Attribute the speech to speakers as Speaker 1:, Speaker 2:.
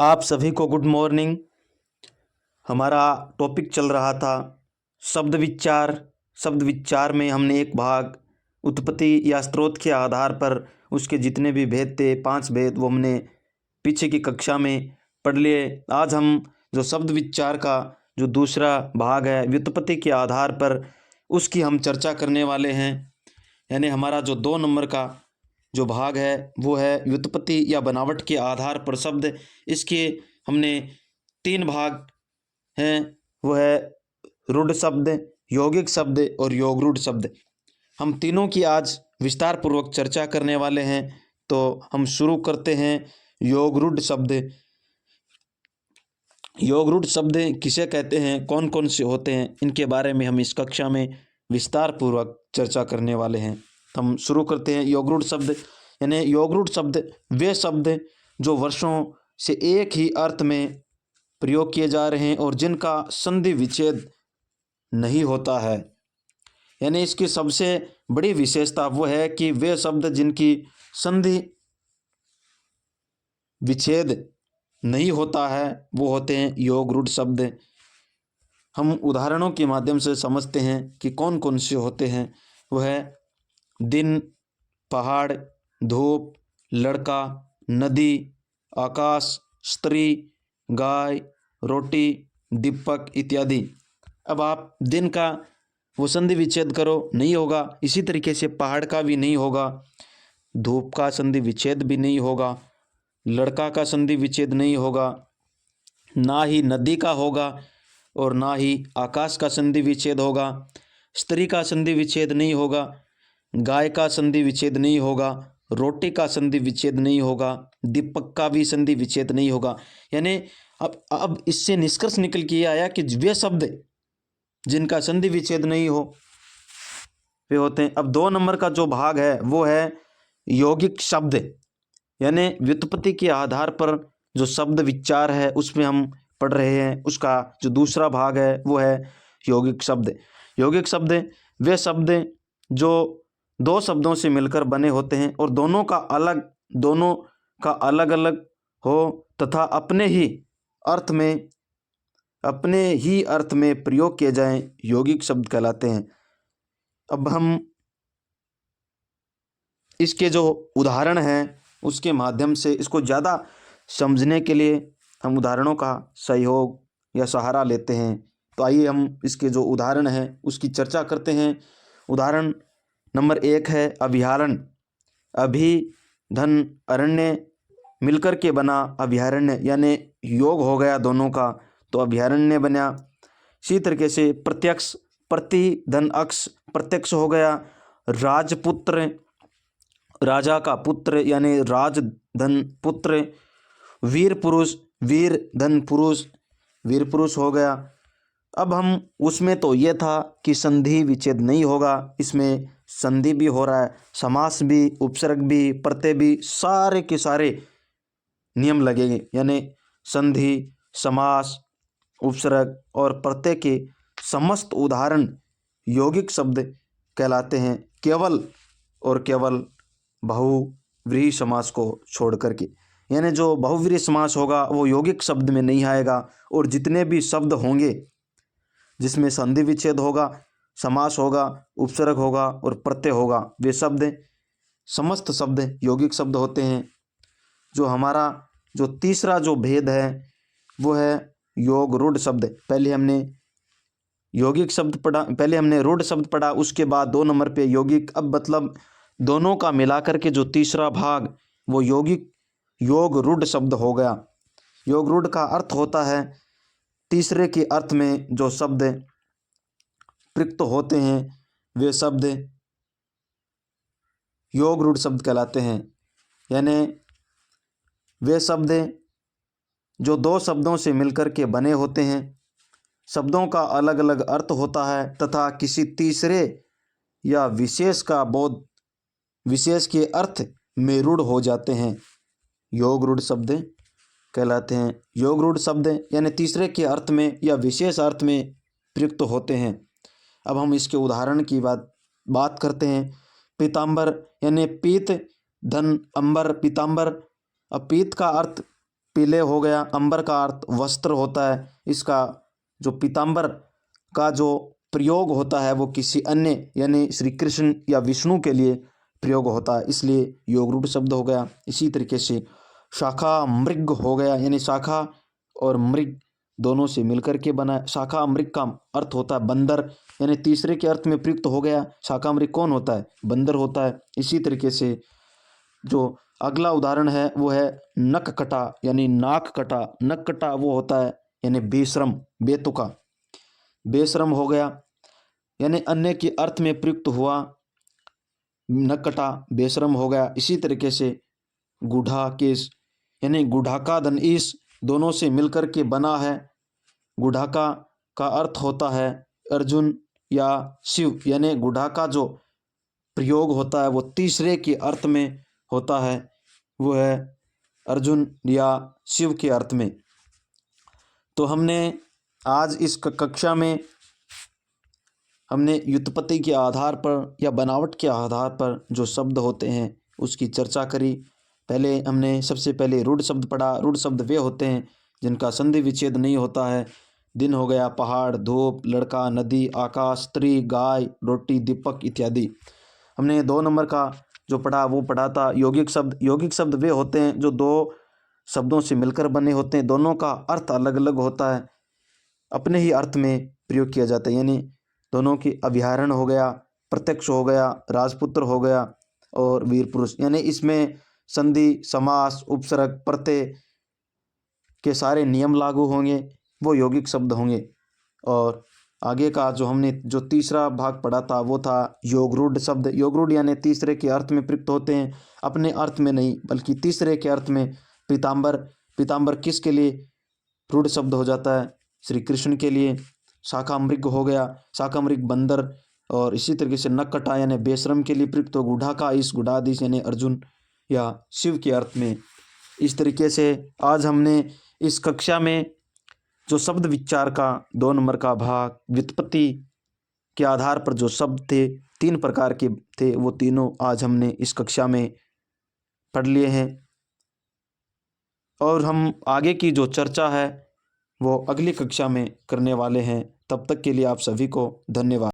Speaker 1: आप सभी को गुड मॉर्निंग। हमारा टॉपिक चल रहा था शब्द विचार। शब्द विचार में हमने एक भाग उत्पत्ति या स्रोत के आधार पर उसके जितने भी भेद थे 5 भेद वो हमने पीछे की कक्षा में पढ़ लिए। आज हम जो शब्द विचार का जो दूसरा भाग है व्युत्पत्ति के आधार पर उसकी हम चर्चा करने वाले हैं। यानी हमारा जो 2 नंबर का जो भाग है वो है व्युत्पत्ति या बनावट के आधार पर शब्द। इसके हमने 3 भाग हैं, वो है रूढ़ शब्द, यौगिक शब्द और योगरूढ़ शब्द। हम तीनों की आज विस्तार पूर्वक चर्चा करने वाले हैं। तो हम शुरू करते हैं योगरूढ़ शब्द। योगरूढ़ शब्द किसे कहते हैं, कौन कौन से होते हैं, इनके बारे में हम इस कक्षा में विस्तार पूर्वक चर्चा करने वाले हैं। हम शुरू करते हैं योगरूढ़ शब्द। यानी योगरूढ़ शब्द वे शब्द जो वर्षों से एक ही अर्थ में प्रयोग किए जा रहे हैं और जिनका संधि विच्छेद नहीं होता है। यानी इसकी सबसे बड़ी विशेषता वो है कि वे शब्द जिनकी संधि विच्छेद नहीं होता है वो होते हैं योगरूढ़ शब्द। हम उदाहरणों के माध्यम से समझते हैं कि कौन कौन से होते हैं। वह है दिन, पहाड़, धूप, लड़का, नदी, आकाश, स्त्री, गाय, रोटी, दीपक इत्यादि। अब आप दिन का वो संधि विच्छेद करो, नहीं होगा। इसी तरीके से पहाड़ का भी नहीं होगा, धूप का संधि विच्छेद भी नहीं होगा, लड़का का संधि विच्छेद नहीं होगा, ना ही नदी का होगा और ना ही आकाश का संधि विच्छेद होगा। स्त्री का संधि विच्छेद नहीं होगा, गाय का संधि विच्छेद नहीं होगा, रोटी का संधि विच्छेद नहीं होगा, दीपक का भी संधि विच्छेद नहीं होगा। यानी अब इससे निष्कर्ष निकल के आया कि वे शब्द जिनका संधि विच्छेद नहीं हो वे होते हैं। अब 2 नंबर का जो भाग है वो है यौगिक शब्द। यानी व्युत्पत्ति के आधार पर जो शब्द विचार है उसमें हम पढ़ रहे हैं, उसका जो दूसरा भाग है वो है यौगिक शब्द। यौगिक शब्द वे शब्द जो 2 शब्दों से मिलकर बने होते हैं और दोनों का अलग अलग हो तथा अपने ही अर्थ में प्रयोग किए जाएं, यौगिक शब्द कहलाते हैं। अब हम इसके जो उदाहरण हैं उसके माध्यम से इसको ज़्यादा समझने के लिए हम उदाहरणों का सहयोग या सहारा लेते हैं। तो आइए हम इसके जो उदाहरण हैं उसकी चर्चा करते हैं। उदाहरण नंबर 1 है अभयारण्य। अभि धन अरण्य मिलकर के बना अभयारण्य, यानी योग हो गया दोनों का तो अभयारण्य बना। इसी तरीके से प्रत्यक्ष, प्रति धन अक्ष प्रत्यक्ष हो गया राजपुत्र, राजा का पुत्र यानी राज धन पुत्र। वीर पुरुष, वीर धन पुरुष, वीर पुरुष हो गया। अब हम उसमें तो ये था कि संधि विच्छेद नहीं होगा, इसमें संधि भी हो रहा है, समास भी, उपसर्ग भी, प्रत्यय भी, सारे के सारे नियम लगेंगे। यानी संधि, समास, उपसर्ग और प्रत्यय के समस्त उदाहरण यौगिक शब्द कहलाते हैं, केवल और केवल बहुव्रीहि समास को छोड़ करके। यानी जो बहुव्रीहि समास होगा वो यौगिक शब्द में नहीं आएगा और जितने भी शब्द होंगे जिसमें संधि विच्छेद होगा, समास होगा, उपसर्ग होगा और प्रत्यय होगा, वे शब्द समस्त शब्द यौगिक शब्द होते हैं। जो हमारा जो तीसरा जो भेद है वो है योगरूढ़ शब्द। पहले हमने यौगिक शब्द पढ़ा, पहले हमने रूढ़ शब्द पढ़ा, उसके बाद 2 नंबर पे यौगिक। अब मतलब दोनों का मिलाकर के जो तीसरा भाग वो योगरूढ़ शब्द हो गया। योगरूढ़ का अर्थ होता है तीसरे के अर्थ में जो शब्द प्रयुक्त होते हैं वे शब्द योगरूढ़ शब्द कहलाते हैं। यानी वे शब्द जो 2 शब्दों से मिलकर के बने होते हैं, शब्दों का अलग अलग अर्थ होता है तथा किसी तीसरे या विशेष के अर्थ में रूढ़ हो जाते हैं, योगरूढ़ शब्द कहलाते हैं। योगरूढ़ शब्द यानी तीसरे के अर्थ में या विशेष अर्थ में प्रयुक्त होते हैं। अब हम इसके उदाहरण की बात करते हैं। पीताम्बर यानी पीत धन अंबर, पीताम्बर। अब पीत का अर्थ पीले हो गया। अंबर का अर्थ वस्त्र होता है। इसका जो पीतांबर का जो प्रयोग होता है वो किसी अन्य यानी श्री कृष्ण या विष्णु के लिए प्रयोग होता है, इसलिए योगरूढ़ शब्द हो गया। इसी तरीके से शाखा मृग हो गया, यानी शाखा और मृग दोनों से मिलकर के बना है। शाखा मृग का अर्थ होता है बंदर, यानी तीसरे के अर्थ में प्रयुक्त हो गया। शाखा मृग कौन होता है? बंदर होता है। इसी तरीके से जो अगला उदाहरण है वो है नक कटा, यानी नाक कटा। नक कटा वो होता है यानी बेशरम, बेतुका, बेशरम हो गया, यानी अन्य के अर्थ में प्रयुक्त हुआ। नक कटा बेशरम हो गया। इसी तरीके से गुढ़ा केस, यानी गुढ़ाका धन ईश दोनों से मिलकर के बना है। गुढ़ाका का अर्थ होता है अर्जुन या शिव, यानी गुढ़ाका जो प्रयोग होता है वो तीसरे के अर्थ में होता है, वो है अर्जुन या शिव के अर्थ में। तो हमने आज इस कक्षा में हमने व्युत्पत्ति के आधार पर या बनावट के आधार पर जो शब्द होते हैं उसकी चर्चा करी। हमने सबसे पहले रूढ़ शब्द पढ़ा। रूढ़ शब्द वे होते हैं जिनका संधि विच्छेद नहीं होता है। दिन हो गया, पहाड़, धूप, लड़का, नदी, आकाश, स्त्री, गाय, रोटी, दीपक इत्यादि। हमने 2 नंबर का जो पढ़ा वो पढ़ा था यौगिक शब्द। यौगिक शब्द वे होते हैं जो 2 शब्दों से मिलकर बने होते हैं, दोनों का अर्थ अलग अलग होता है, अपने ही अर्थ में प्रयोग किया जाता है। यानी दोनों की अभ्यारण हो गया, प्रत्यक्ष हो गया, राजपुत्र हो गया और वीर पुरुष, यानी इसमें संधि, समास, उपसर्ग, प्रत्यय के सारे नियम लागू होंगे, वो यौगिक शब्द होंगे। और आगे का जो हमने जो तीसरा भाग पढ़ा था वो था योगरूढ़ शब्द। योगरूढ़ यानी तीसरे के अर्थ में प्रयुक्त होते हैं, अपने अर्थ में नहीं बल्कि तीसरे के अर्थ में। पीतांबर, पीतांबर किसके लिए रूढ़ शब्द हो जाता है? श्री कृष्ण के लिए। शाखा मृग हो गया, शाखा मृग बंदर। और इसी तरीके से नक कटा यानी बेशरम के लिए प्रयुक्त हो। गुढ़ाका ईश, गुढ़ाधीश यानी अर्जुन या शिव के अर्थ में। इस तरीके से आज हमने इस कक्षा में जो शब्द विचार का 2 नंबर का भाग व्युत्पत्ति के आधार पर जो शब्द थे 3 प्रकार के थे, वो तीनों आज हमने इस कक्षा में पढ़ लिए हैं। और हम आगे की जो चर्चा है वो अगली कक्षा में करने वाले हैं। तब तक के लिए आप सभी को धन्यवाद।